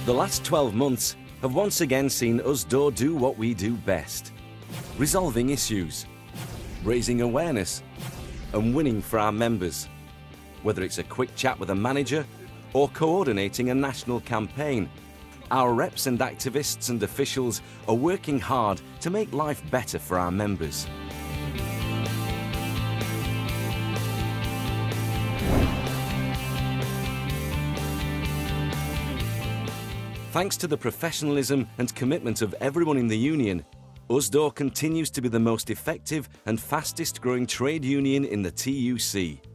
The last 12 months have once again seen Usdaw do what we do best: resolving issues, raising awareness, and winning for our members. Whether it's a quick chat with a manager or coordinating a national campaign, our reps and activists and officials are working hard to make life better for our members. Thanks to the professionalism and commitment of everyone in the union, Usdaw continues to be the most effective and fastest growing trade union in the TUC.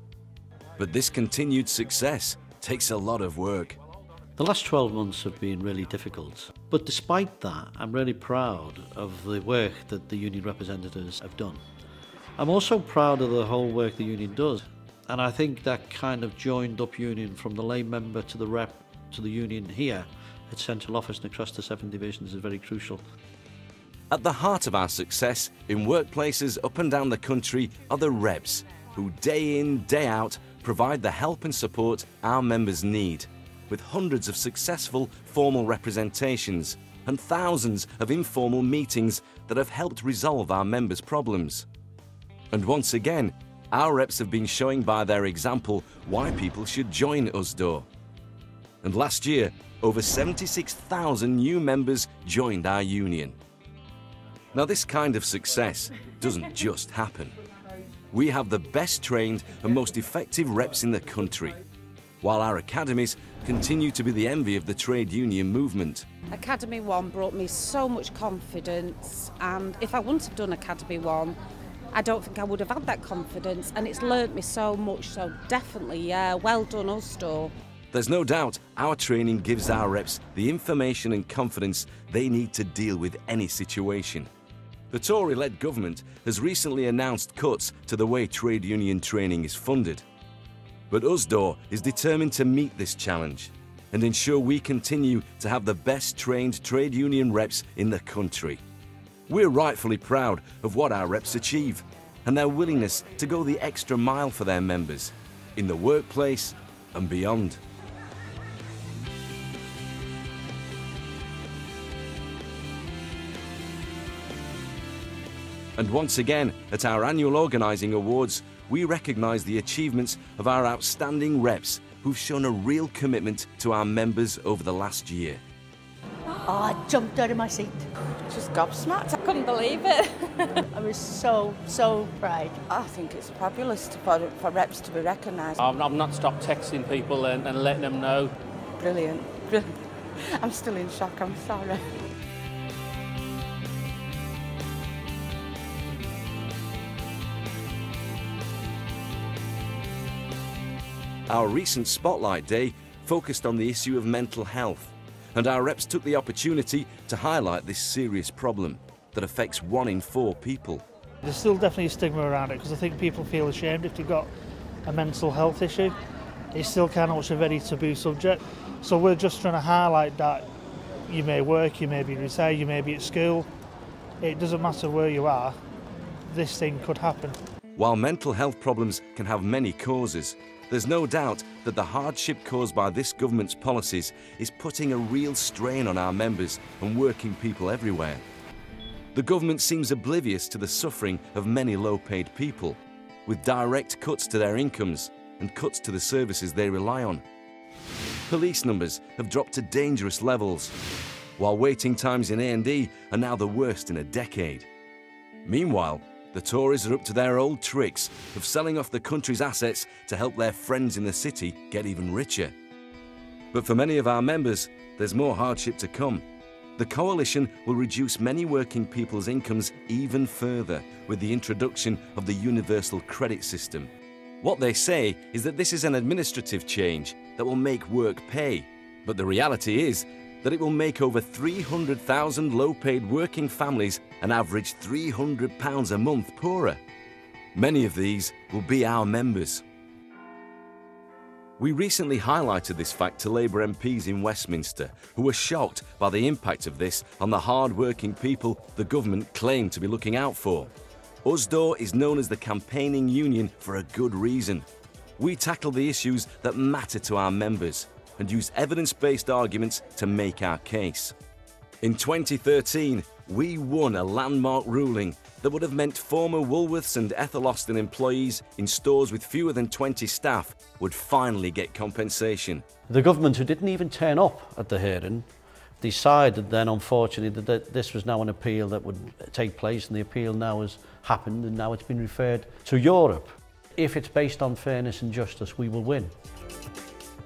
But this continued success takes a lot of work. The last 12 months have been really difficult, but despite that, I'm really proud of the work that the union representatives have done. I'm also proud of the whole work the union does, and I think that kind of joined up union from the lay member to the rep to the union here at central office and across the 7 divisions is very crucial. At the heart of our success in workplaces up and down the country are the reps, who day in, day out provide the help and support our members need, with hundreds of successful formal representations and thousands of informal meetings that have helped resolve our members' problems. And once again, our reps have been showing by their example why people should join Usdaw. And last year, over 76,000 new members joined our union. Now, this kind of success doesn't just happen. We have the best trained and most effective reps in the country, while our academies continue to be the envy of the trade union movement. Academy 1 brought me so much confidence, and if I wouldn't have done Academy 1, I don't think I would have had that confidence, and it's learnt me so much, so definitely, yeah, well done Usdaw. There's no doubt our training gives our reps the information and confidence they need to deal with any situation. The Tory-led government has recently announced cuts to the way trade union training is funded. But Usdaw is determined to meet this challenge and ensure we continue to have the best trained trade union reps in the country. We're rightfully proud of what our reps achieve and their willingness to go the extra mile for their members, in the workplace and beyond. And once again, at our annual organising awards, we recognise the achievements of our outstanding reps who've shown a real commitment to our members over the last year. Oh, I jumped out of my seat. Just gobsmacked, I couldn't believe it. I was so proud. I think it's fabulous for reps to be recognised. I've not stopped texting people and letting them know. Brilliant, brilliant. I'm still in shock, I'm sorry. Our recent Spotlight Day focused on the issue of mental health, and our reps took the opportunity to highlight this serious problem that affects 1 in 4 people. There's still definitely a stigma around it because I think people feel ashamed if they've got a mental health issue. It's still kind of a very taboo subject. So we're just trying to highlight that you may work, you may be retired, you may be at school. It doesn't matter where you are, this thing could happen. While mental health problems can have many causes, there's no doubt that the hardship caused by this government's policies is putting a real strain on our members and working people everywhere. The government seems oblivious to the suffering of many low-paid people, with direct cuts to their incomes and cuts to the services they rely on. Police numbers have dropped to dangerous levels, while waiting times in A&E are now the worst in a decade. Meanwhile, the Tories are up to their old tricks of selling off the country's assets to help their friends in the city get even richer. But for many of our members, there's more hardship to come. The Coalition will reduce many working people's incomes even further with the introduction of the Universal Credit System. What they say is that this is an administrative change that will make work pay, but the reality is that it will make over 300,000 low-paid working families an average £300 a month poorer. Many of these will be our members. We recently highlighted this fact to Labour MPs in Westminster, who were shocked by the impact of this on the hard-working people the government claimed to be looking out for. Usdaw is known as the campaigning union for a good reason. We tackle the issues that matter to our members, and use evidence-based arguments to make our case. In 2013, we won a landmark ruling that would have meant former Woolworths and Ethel Austin employees in stores with fewer than 20 staff would finally get compensation. The government, who didn't even turn up at the hearing, decided then, unfortunately, that this was now an appeal that would take place, and the appeal now has happened, and now it's been referred to Europe. If it's based on fairness and justice, we will win.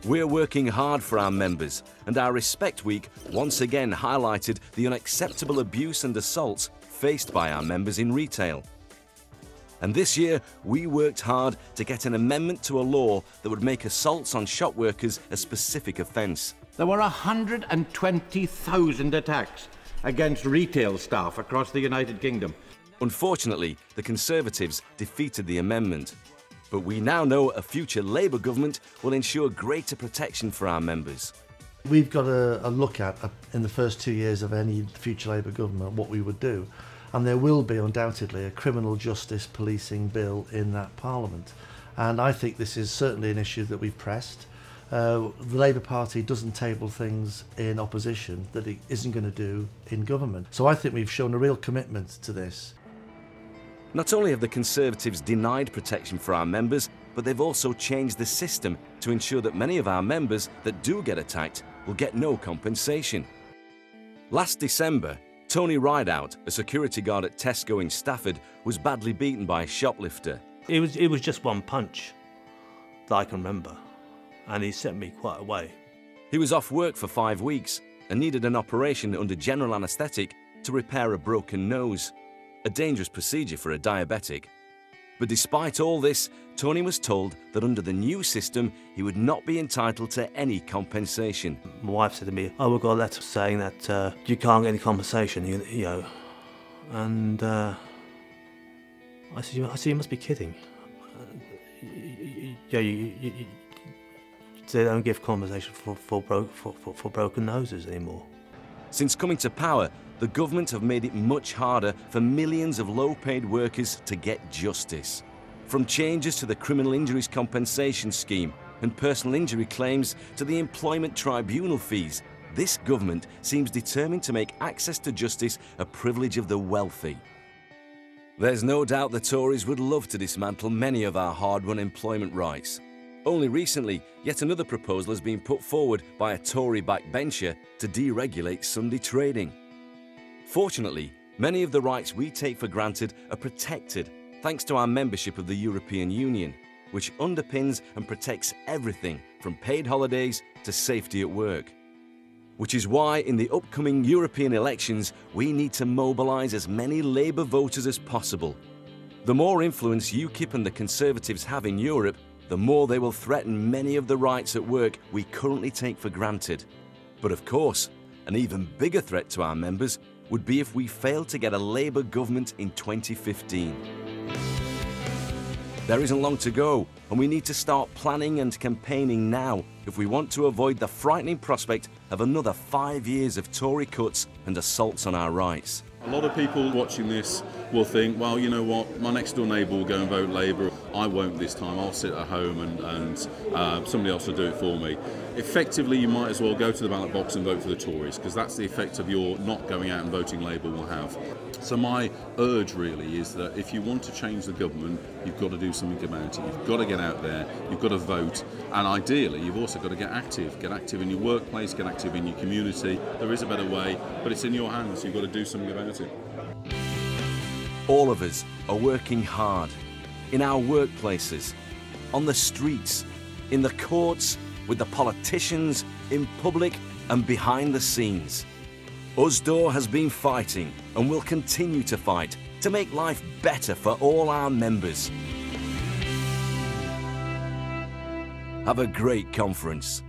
We're working hard for our members, and our Respect Week once again highlighted the unacceptable abuse and assaults faced by our members in retail. And this year, we worked hard to get an amendment to a law that would make assaults on shop workers a specific offence. There were 120,000 attacks against retail staff across the United Kingdom. Unfortunately, the Conservatives defeated the amendment. But we now know a future Labour government will ensure greater protection for our members. We've got a look at, in the first 2 years of any future Labour government, what we would do. And there will be undoubtedly a criminal justice policing bill in that Parliament. And I think this is certainly an issue that we've pressed. The Labour Party doesn't table things in opposition that it isn't going to do in government. So I think we've shown a real commitment to this. Not only have the Conservatives denied protection for our members, but they've also changed the system to ensure that many of our members that do get attacked will get no compensation. Last December, Tony Rideout, a security guard at Tesco in Stafford, was badly beaten by a shoplifter. It was just one punch that I can remember, and he sent me quite away. He was off work for 5 weeks and needed an operation under general anaesthetic to repair a broken nose. A dangerous procedure for a diabetic. But despite all this, Tony was told that under the new system, he would not be entitled to any compensation. My wife said to me, "Oh, we've got a letter saying that you can't get any compensation, you know." And I said, "You must be kidding. They don't give compensation for broken noses anymore." Since coming to power, the government have made it much harder for millions of low-paid workers to get justice. From changes to the criminal injuries compensation scheme and personal injury claims to the employment tribunal fees, this government seems determined to make access to justice a privilege of the wealthy. There's no doubt the Tories would love to dismantle many of our hard-won employment rights. Only recently, yet another proposal has been put forward by a Tory backbencher to deregulate Sunday trading. Fortunately, many of the rights we take for granted are protected thanks to our membership of the European Union, which underpins and protects everything from paid holidays to safety at work. Which is why in the upcoming European elections, we need to mobilise as many Labour voters as possible. The more influence UKIP and the Conservatives have in Europe, the more they will threaten many of the rights at work we currently take for granted. But of course, an even bigger threat to our members would be if we failed to get a Labour government in 2015. There isn't long to go, and we need to start planning and campaigning now if we want to avoid the frightening prospect of another 5 years of Tory cuts and assaults on our rights. A lot of people watching this will think, well, you know what, my next door neighbour will go and vote Labour. I won't this time. I'll sit at home and somebody else will do it for me. Effectively, you might as well go to the ballot box and vote for the Tories, because that's the effect of your not going out and voting Labour will have. So my urge really is that if you want to change the government, you've got to do something about it. You've got to get out there, you've got to vote, and ideally you've also got to get active. Get active in your workplace, get active in your community. There is a better way, but it's in your hands, so you've got to do something about it. All of us are working hard, in our workplaces, on the streets, in the courts, with the politicians, in public and behind the scenes. Usdaw has been fighting and will continue to fight to make life better for all our members. Have a great conference.